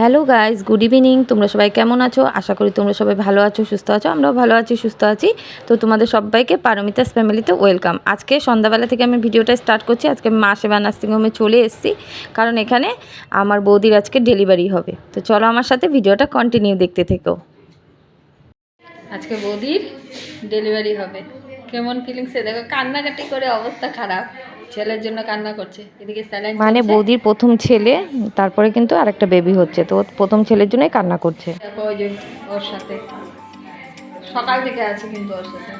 Hello guys, good evening. তোমরা সবাই কেমন আছো? আশা করি তোমরা সবাই ভালো আছো, সুস্থ আছো। আমরাও ভালো আছি, সুস্থ আছি। তো তোমাদের সবাইকে পারমিতাস ফ্যামিলিতে ওয়েলকাম। আজকে সন্ধ্যাবেলা থেকে আমি ভিডিওটা স্টার্ট করছি। আজকে মা সেবা নার্সিংহোমে চলে এসেছি, কারণ এখানে আমার বৌদির আজকে ডেলিভারি হবে। তো চলো আমার সাথে ভিডিওটা কন্টিনিউ দেখতে থেকো। আজকে বৌদির ডেলিভারি হবে। কেমন ফিলিংসে দেখো, কান্নাকাটি করে অবস্থা খারাপ। ছেলের জন্য কান্না করছে, এদিকে স্যালাইন মানে বৌদির প্রথম ছেলে, তারপরে কিন্তু আরেকটা বেবি হচ্ছে, তো প্রথম ছেলের জন্যই কান্না করছে। দেখো ওই যে ওর সাথে সকাল থেকে আছে, কিন্তু ওর সাথে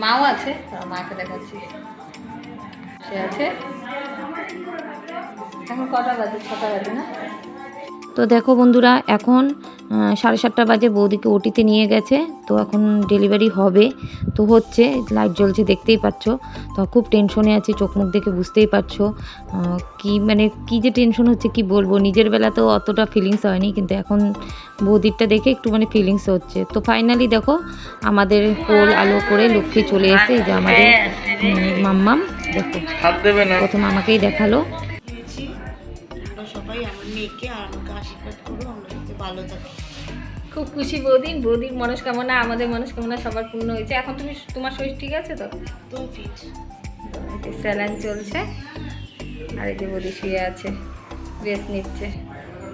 মাও আছে, মাকে দেখাচ্ছি সে আছে। এখন কটা বাজে? 6টা বাজে না? তো দেখো বন্ধুরা, এখন 7:30 বাজে। বৌদিকে ওটিতে নিয়ে গেছে, তো এখন ডেলিভারি হবে। তো হচ্ছে, লাইট জ্বলছে দেখতেই পাচ্ছ। তো খুব টেনশনে আছি, চোখ মুখ দেখে বুঝতেই পারছো কি যে টেনশন হচ্ছে, কি বলবো। নিজের বেলাতেও অতটা ফিলিংস হয়নি, কিন্তু এখন বৌদিরটা দেখে একটু ফিলিংস হচ্ছে। তো ফাইনালি দেখো, আমাদের কোল আলো করে লক্ষ্মী চলে এসে, এই যে আমাদের মাম্মাম। দেখো প্রথম আমাকেই দেখালো। সবাই আমার মেয়েকে আর আমাকে আশীর্বাদ করো, আমরা যাতে ভালো থাকি। খুব খুশি বৌদির মনস্কামনা, আমাদের মনস্কামনা সবার পূর্ণ হয়েছে। এখন তোমার শরীর ঠিক আছে তো? তুমি ফিট। স্যালাইন চলছে, আর এই যে বৌদি শুয়ে আছে, রেস্ট নিচ্ছে।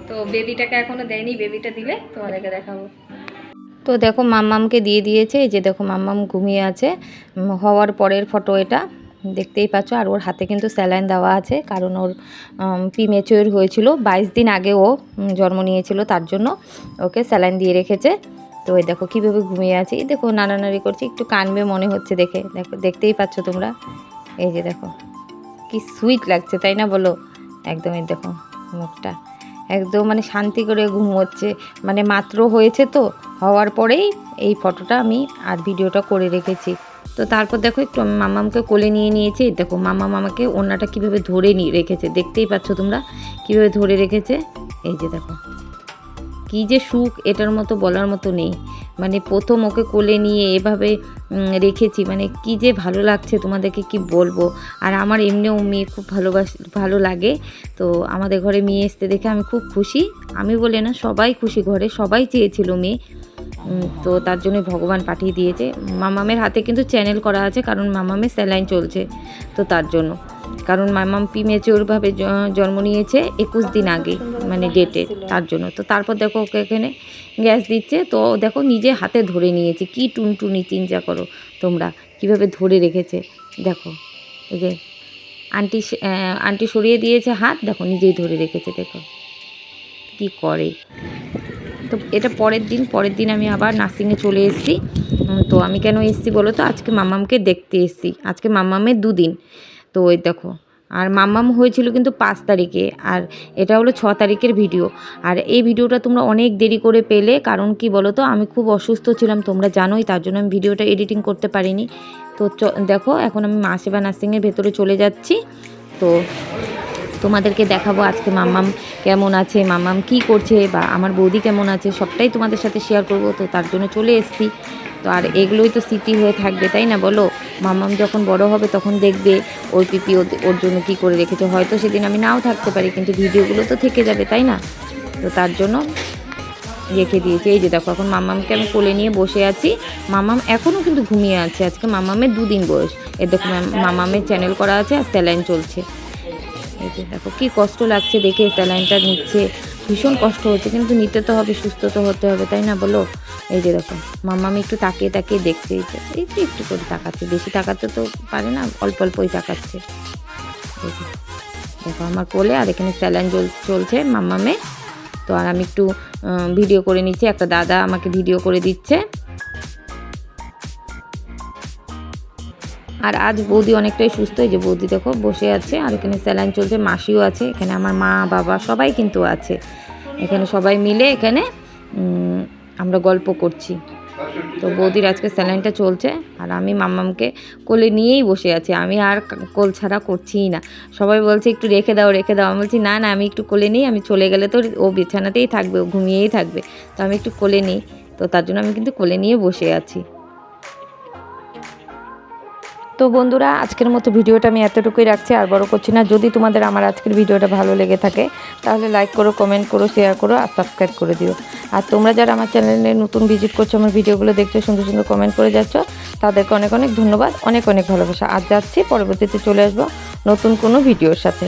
তো বেবিটাকে এখনও দেয়নি, বেবিটা দিলে তোমাদেরকে দেখাবো। তো দেখো মাম্মামকে দিয়ে দিয়েছে, এই যে দেখো মাম্মাম ঘুমিয়ে আছে। হওয়ার পরের ফটো এটা, দেখতেই পাচ্ছ। আর ওর হাতে কিন্তু স্যালাইন দেওয়া আছে, কারণ ওর প্রিমেচিওর হয়েছিল, 22 দিন আগে ও জন্ম নিয়েছিল, তার জন্য ওকে স্যালাইন দিয়ে রেখেছে। তো এই দেখো কীভাবে ঘুমিয়ে আছে, এই দেখো নাড়ানাড়ি করছে, একটু কানবে মনে হচ্ছে দেখে। দেখো, দেখতেই পাচ্ছ তোমরা, এই যে দেখো কি সুইট লাগছে, তাই না বলো? একদম এই দেখো মুখটা একদম শান্তি করে ঘুমোচ্ছে। মাত্র হয়েছে, তো হওয়ার পরেই এই ফটোটা আমি আর ভিডিওটা করে রেখেছি। তো তারপর দেখো একটু মামামকে কোলে নিয়ে নিয়েছি। দেখো মামাম আমাকে ওড়নাটা কীভাবে ধরে নিয়ে রেখেছে, দেখতেই পাচ্ছ তোমরা কীভাবে ধরে রেখেছে। এই যে দেখো কী যে সুখ, এটার মতো বলার মতো নেই। প্রথম ওকে কোলে নিয়ে এভাবে রেখেছি, কি যে ভালো লাগছে তোমাদেরকে কি বলবো। আর আমার এমনিও মেয়ে খুব ভালো লাগে। তো আমাদের ঘরে মেয়ে আসতে দেখে আমি খুব খুশি। আমি বলে না, সবাই খুশি, ঘরে সবাই চেয়েছিল মেয়ে। তো তার জন্য ভগবান পাঠিয়ে দিয়েছে। মামামের হাতে কিন্তু চ্যানেল করা আছে, কারণ মামামের স্যালাইন চলছে, তো তার জন্য। কারণ মামাম প্রিমেচিওরভাবে জন্ম নিয়েছে 21 দিন আগে, ডেটে, তার জন্য। তো তারপর দেখো ওকে এখানে গ্যাস দিচ্ছে, তো দেখো নিজে হাতে ধরে নিয়েছে। কি টুনটুনি, চিন্তা করো তোমরা কীভাবে ধরে রেখেছে। দেখো এই যে আন্টি সরিয়ে দিয়েছে হাত, দেখো নিজেই ধরে রেখেছে, দেখো কি করে। তো এটা পরের দিন আমি আবার নার্সিংয়ে চলে এসেছি। তো আমি কেন এসেছি বলো তো? আজকে মাম্মামকে দেখতে এসেছি। আজকে মাম্মামের 2 দিন। তো ওই দেখো, আর মাম্মাম হয়েছিল কিন্তু 5 তারিখে, আর এটা হলো 6 তারিখের ভিডিও। আর এই ভিডিওটা তোমরা অনেক দেরি করে পেলে, কারণ কি বলো তো, আমি খুব অসুস্থ ছিলাম, তোমরা জানোই, তার জন্য আমি ভিডিওটা এডিটিং করতে পারিনি। তো দেখো এখন আমি মা সেবা নার্সিংয়ের ভেতরে চলে যাচ্ছি। তো তোমাদেরকে দেখাবো আজকে মাম্মাম কেমন আছে, মাম্মাম কি করছে, বা আমার বৌদি কেমন আছে, সবটাই তোমাদের সাথে শেয়ার করব। তো তার জন্য চলে এসেছি। তো আর এগুলোই তো স্মৃতি হয়ে থাকবে, তাই না বলো? মাম্মাম যখন বড় হবে তখন দেখবে ওর পিপি ওর জন্য কী করে রেখেছে। হয়তো সেদিন আমি নাও থাকতে পারি, কিন্তু ভিডিওগুলো তো থেকে যাবে, তাই না? তো তার জন্য রেখে দিয়েছি। এই যে দেখো এখন মাম্মামকে আমি কোলে নিয়ে বসে আছি। মাম্মাম এখনও কিন্তু ঘুমিয়ে আছে। আজকে মাম্মামের 2 দিন বয়স। দেখো মাম্মামের চ্যানেল করা আছে, আর স্যালাইন চলছে। এই যে দেখো কী কষ্ট লাগছে দেখে, স্যালাইনটা নিচ্ছে, ভীষণ কষ্ট হচ্ছে, কিন্তু নিতে তো হবে, সুস্থ তো হতে হবে, তাই না বলো? এই যে দেখো মাম্মামি একটু তাকিয়ে তাকিয়ে দেখছে, একটু করে তাকাচ্ছে, বেশি তাকাতে তো পারে না, অল্প অল্পই তাকাচ্ছে। দেখো আমার কোলে, আর এখানে স্যালাইন চলছে মাম্মামে। তো আর আমি একটু ভিডিও করে নিচ্ছি, একটা দাদা আমাকে ভিডিও করে দিচ্ছে। আর আজ বৌদি অনেকটাই সুস্থ। এই যে বৌদি দেখো বসে আছে, আর এখানে স্যালাইন চলছে, মাসিও আছে এখানে, আমার মা বাবা সবাই কিন্তু আছে এখানে, সবাই মিলে এখানে আমরা গল্প করছি। তো বৌদির আজকে স্যালাইনটা চলছে, আর আমি মাম্মামকে কোলে নিয়েই বসে আছি। আমি আর কোল ছাড়া করছিই না। সবাই বলছে একটু রেখে দাও রেখে দাও, আমি বলছি না না, আমি একটু কোলে নিই, আমি চলে গেলে তো ও বিছানাতেই থাকবে, ও ঘুমিয়েই থাকবে, তো আমি একটু কোলে নিই। তো তার জন্য আমি কিন্তু কোলে নিয়ে বসে আছি। তো বন্ধুরা, আজকের মতো ভিডিওটা আমি এতটুকুই রাখছি, আর বড় করছি না। যদি তোমাদের আমার আজকের ভিডিওটা ভালো লেগে থাকে তাহলে লাইক করো, কমেন্ট করো, শেয়ার করো আর সাবস্ক্রাইব করে দিও। আর তোমরা যারা আমার চ্যানেলে নতুন ভিজিট করছো, আমার ভিডিওগুলো দেখছো, সুন্দর সুন্দর কমেন্ট করে যাচ্ছ, তাদেরকে অনেক অনেক ধন্যবাদ, অনেক অনেক ভালোবাসা। আজ যাচ্ছি, পরবর্তীতে চলে আসবো নতুন কোনো ভিডিওর সাথে।